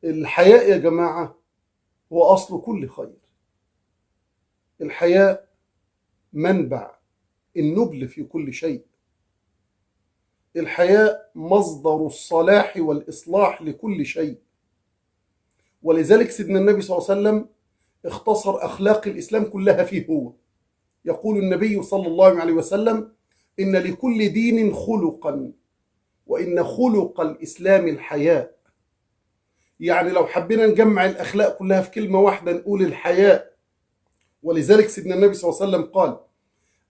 الحياء يا جماعة هو أصل كل خير. الحياء منبع النبل في كل شيء. الحياء مصدر الصلاح والإصلاح لكل شيء. ولذلك سيدنا النبي صلى الله عليه وسلم اختصر أخلاق الإسلام كلها فيه هو. يقول النبي صلى الله عليه وسلم: إن لكل دين خلقا، وإن خلق الإسلام الحياء. يعني لو حبينا نجمع الأخلاق كلها في كلمة واحدة نقول الحياء. ولذلك سيدنا النبي صلى الله عليه وسلم قال: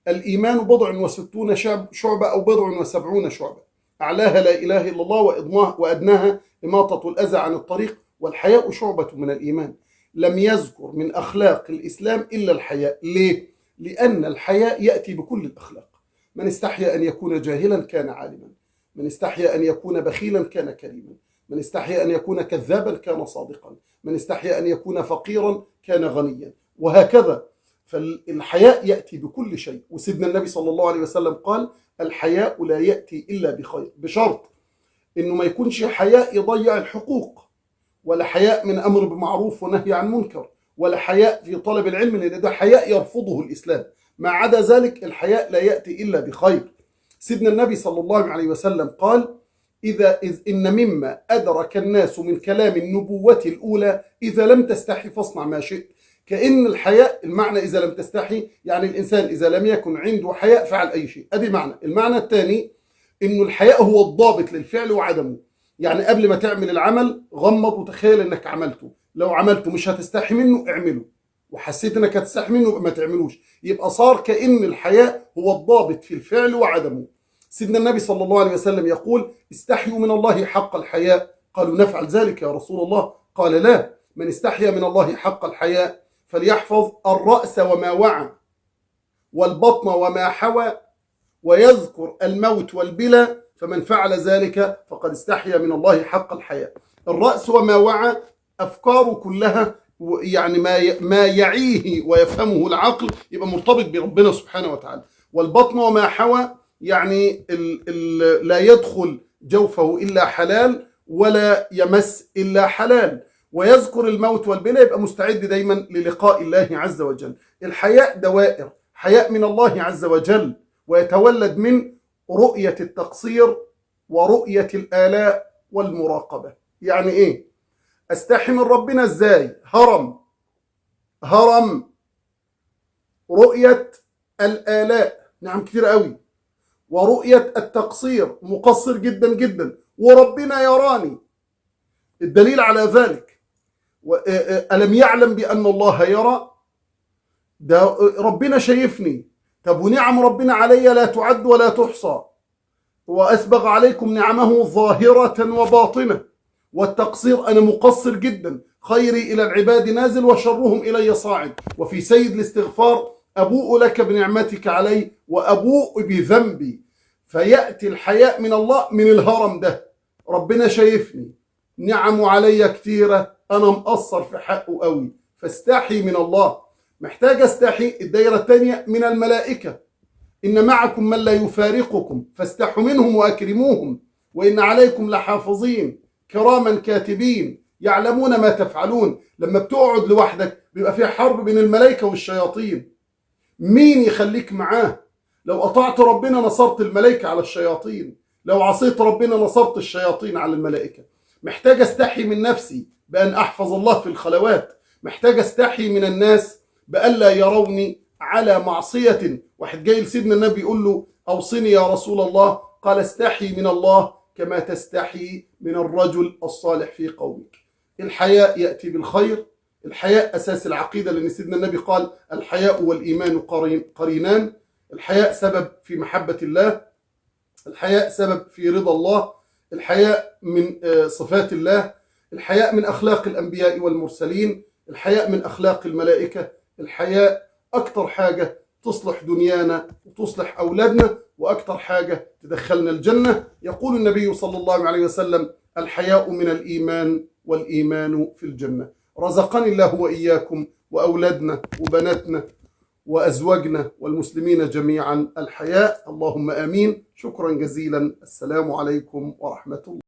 الإيمان 67 شعبة أو 70 شعبة، أعلاها لا إله إلا الله وأدناها إماطة الأذى عن الطريق، والحياء شعبة من الإيمان. لم يذكر من أخلاق الإسلام إلا الحياء. ليه؟ لأن الحياء يأتي بكل الأخلاق. من استحيا أن يكون جاهلا كان عالما، من استحيا أن يكون بخيلا كان كريما، من استحيا أن يكون كذابا كان صادقا، من استحيا أن يكون فقيرا كان غنيا، وهكذا. فالحياء يأتي بكل شيء. وسيدنا النبي صلى الله عليه وسلم قال: الحياء لا يأتي إلا بخير، بشرط إنه ما يكونش حياء يضيع الحقوق، ولا حياء من أمر بمعروف ونهي عن منكر، ولا حياء في طلب العلم، لأن ده حياء يرفضه الإسلام. ما عدا ذلك الحياء لا يأتي إلا بخير. سيدنا النبي صلى الله عليه وسلم قال: إن مما أدرك الناس من كلام النبوة الأولى إذا لم تستحي فاصنع ما شئت. كأن الحياء المعنى إذا لم تستحي، يعني الإنسان إذا لم يكن عنده حياء فعل أي شيء. أدي معنى. المعنى الثاني إنه الحياء هو الضابط للفعل وعدمه. يعني قبل ما تعمل العمل غمض وتخيل إنك عملته، لو عملته مش هتستحي منه اعمله، وحسيت إنك هتستحي منه ما تعملوش. يبقى صار كأن الحياء هو الضابط في الفعل وعدمه. سيدنا النبي صلى الله عليه وسلم يقول: استحيوا من الله حق الحياء. قالوا: نفعل ذلك يا رسول الله. قال: لا، من استحيا من الله حق الحياء فليحفظ الرأس وما وعى، والبطن وما حوى، ويذكر الموت والبلى، فمن فعل ذلك فقد استحيا من الله حق الحياء. الرأس وما وعى أفكاره كلها، يعني ما يعيه ويفهمه العقل يبقى مرتبط بربنا سبحانه وتعالى. والبطن وما حوى يعني لا يدخل جوفه إلا حلال ولا يمس إلا حلال. ويذكر الموت والبلى يبقى مستعد دايما للقاء الله عز وجل. الحياء دوائر، حياء من الله عز وجل، ويتولد من رؤية التقصير ورؤية الآلاء والمراقبة. يعني إيه؟ أستحي من ربنا إزاي؟ هرم رؤية الآلاء، نعم كتير قوي، ورؤية التقصير، مقصر جدا جدا، وربنا يراني. الدليل على ذلك: ألم يعلم بأن الله يرى؟ ده ربنا شايفني. طب ونعم ربنا علي لا تعد ولا تحصى. وأسبغ عليكم نعمه ظاهرة وباطنة. والتقصير أنا مقصر جدا، خيري إلى العباد نازل وشرهم إلي صاعد. وفي سيد الاستغفار: أبوء لك بنعمتك علي وأبوء بذنبي. فيأتي الحياء من الله من الهرم ده. ربنا شايفني، نعمه علي كتيرة، أنا مقصر في حقه قوي، فاستحي من الله. محتاج استحي. الدائرة الثانية من الملائكة: إن معكم من لا يفارقكم فاستحوا منهم وأكرموهم، وإن عليكم لحافظين كراما كاتبين يعلمون ما تفعلون. لما بتقعد لوحدك بيبقى في حرب بين الملائكة والشياطين، مين يخليك معاه؟ لو أطعت ربنا نصرت الملائكة على الشياطين، لو عصيت ربنا نصرت الشياطين على الملائكة. محتاج استحي من نفسي بأن أحفظ الله في الخلوات. محتاج استحي من الناس بألا يروني على معصية. واحد جاي لسيدنا النبي يقول له: أوصني يا رسول الله. قال: استحي من الله كما تستحي من الرجل الصالح في قومك. الحياء يأتي بالخير. الحياء أساس العقيدة، لأن سيدنا النبي قال: الحياء والإيمان قرينان. الحياء سبب في محبة الله، الحياء سبب في رضا الله، الحياء من صفات الله، الحياء من أخلاق الأنبياء والمرسلين، الحياء من أخلاق الملائكة. الحياء أكتر حاجة تصلح دنيانا وتصلح أولادنا، وأكتر حاجة تدخلنا الجنة. يقول النبي صلى الله عليه وسلم: الحياء من الإيمان والإيمان في الجنة. رزقني الله وإياكم وأولادنا وبناتنا وأزواجنا والمسلمين جميعا الحياء، اللهم آمين. شكرا جزيلا. السلام عليكم ورحمة الله.